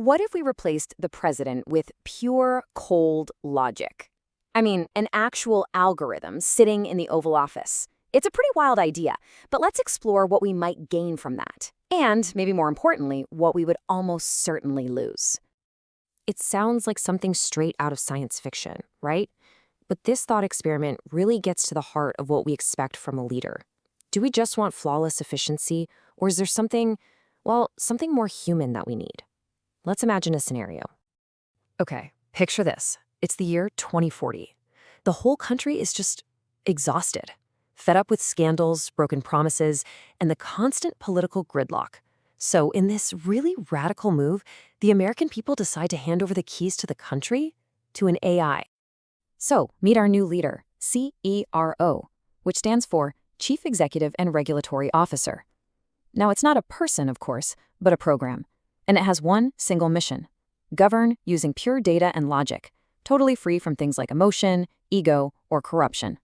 What if we replaced the president with pure, cold logic? I mean, an actual algorithm sitting in the Oval Office. It's a pretty wild idea, but let's explore what we might gain from that. And, maybe more importantly, what we would almost certainly lose. It sounds like something straight out of science fiction, right? But this thought experiment really gets to the heart of what we expect from a leader. Do we just want flawless efficiency, or is there something more human that we need? Let's imagine a scenario. Okay, picture this. It's the year 2040. The whole country is just exhausted, fed up with scandals, broken promises, and the constant political gridlock. So in this really radical move, the American people decide to hand over the keys to the country to an AI. So meet our new leader, C.E.R.O., which stands for Chief Executive and Regulatory Officer. Now, it's not a person, of course, but a program. And it has one single mission: govern using pure data and logic, totally free from things like emotion, ego, or corruption.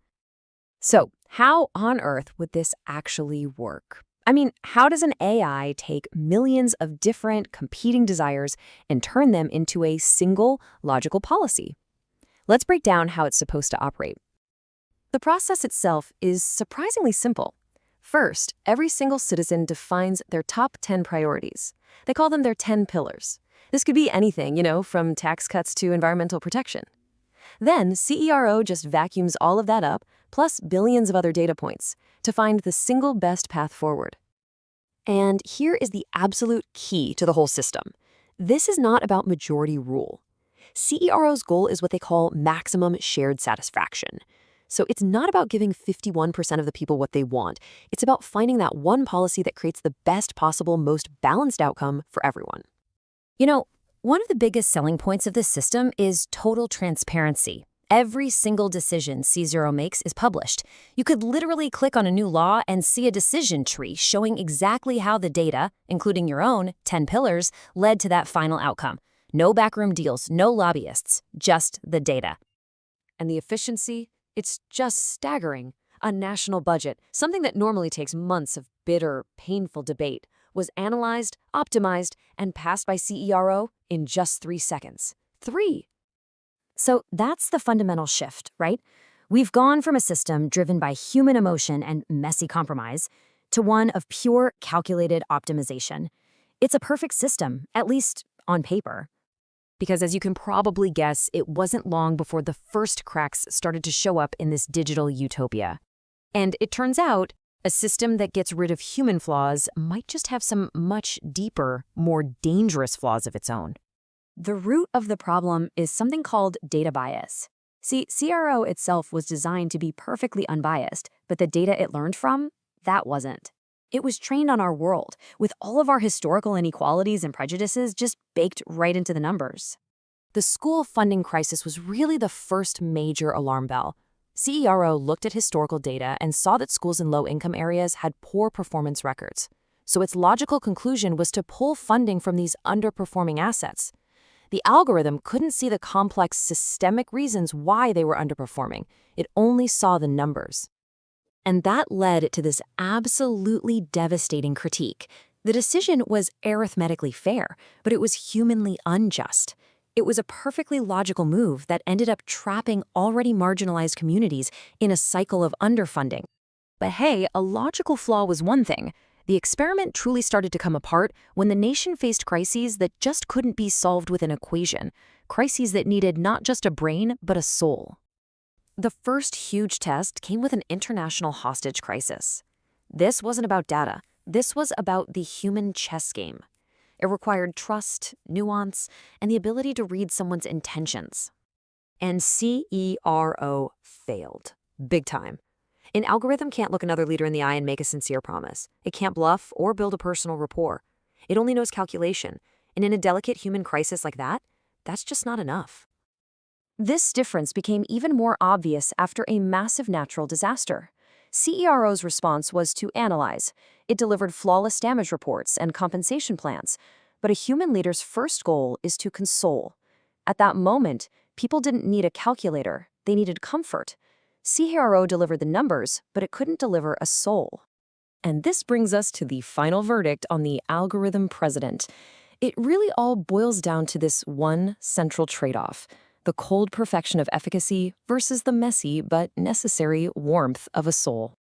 So, how on earth would this actually work? I mean, how does an AI take millions of different competing desires and turn them into a single logical policy? Let's break down how it's supposed to operate. The process itself is surprisingly simple. First, every single citizen defines their top 10 priorities. They call them their 10 pillars. This could be anything, from tax cuts to environmental protection. Then, C.E.R.O. just vacuums all of that up, plus billions of other data points, to find the single best path forward. And here is the absolute key to the whole system. This is not about majority rule. C.E.R.O.'s goal is what they call maximum shared satisfaction. So it's not about giving 51% of the people what they want. It's about finding that one policy that creates the best possible, most balanced outcome for everyone. One of the biggest selling points of this system is total transparency. Every single decision C.E.R.O. makes is published. You could literally click on a new law and see a decision tree showing exactly how the data, including your own 10 pillars, led to that final outcome. No backroom deals, no lobbyists, just the data. And the efficiency? It's just staggering. A national budget, something that normally takes months of bitter, painful debate, was analyzed, optimized, and passed by C.E.R.O. in just 3 seconds. 3! So that's the fundamental shift, right? We've gone from a system driven by human emotion and messy compromise to one of pure, calculated optimization. It's a perfect system, at least on paper. Because as you can probably guess, it wasn't long before the first cracks started to show up in this digital utopia. And it turns out, a system that gets rid of human flaws might just have some much deeper, more dangerous flaws of its own. The root of the problem is something called data bias. See, C.E.R.O. itself was designed to be perfectly unbiased, but the data it learned from, that wasn't. It was trained on our world, with all of our historical inequalities and prejudices just baked right into the numbers. The school funding crisis was really the first major alarm bell. C.E.R.O. looked at historical data and saw that schools in low-income areas had poor performance records. So its logical conclusion was to pull funding from these underperforming assets. The algorithm couldn't see the complex systemic reasons why they were underperforming. It only saw the numbers. And that led to this absolutely devastating critique. The decision was arithmetically fair, but it was humanly unjust. It was a perfectly logical move that ended up trapping already marginalized communities in a cycle of underfunding. But hey, a logical flaw was one thing. The experiment truly started to come apart when the nation faced crises that just couldn't be solved with an equation, crises that needed not just a brain, but a soul. The first huge test came with an international hostage crisis. This wasn't about data. This was about the human chess game. It required trust, nuance, and the ability to read someone's intentions. And C.E.R.O. failed. Big time. An algorithm can't look another leader in the eye and make a sincere promise. It can't bluff or build a personal rapport. It only knows calculation. And in a delicate human crisis like that, that's just not enough. This difference became even more obvious after a massive natural disaster. C.E.R.O.'s response was to analyze. It delivered flawless damage reports and compensation plans. But a human leader's first goal is to console. At that moment, people didn't need a calculator. They needed comfort. C.E.R.O. delivered the numbers, but it couldn't deliver a soul. And this brings us to the final verdict on the algorithm president. It really all boils down to this one central trade-off: the cold perfection of efficacy versus the messy but necessary warmth of a soul.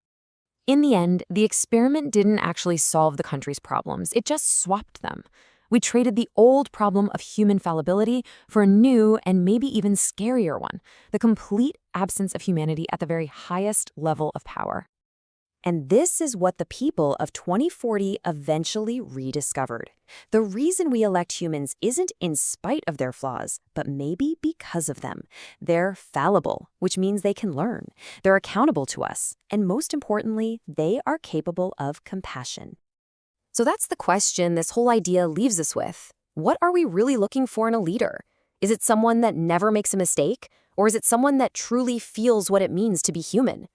In the end, the experiment didn't actually solve the country's problems, it just swapped them. We traded the old problem of human fallibility for a new and maybe even scarier one: the complete absence of humanity at the very highest level of power. And this is what the people of 2040 eventually rediscovered. The reason we elect humans isn't in spite of their flaws, but maybe because of them. They're fallible, which means they can learn. They're accountable to us. And most importantly, they are capable of compassion. So that's the question this whole idea leaves us with. What are we really looking for in a leader? Is it someone that never makes a mistake? Or is it someone that truly feels what it means to be human?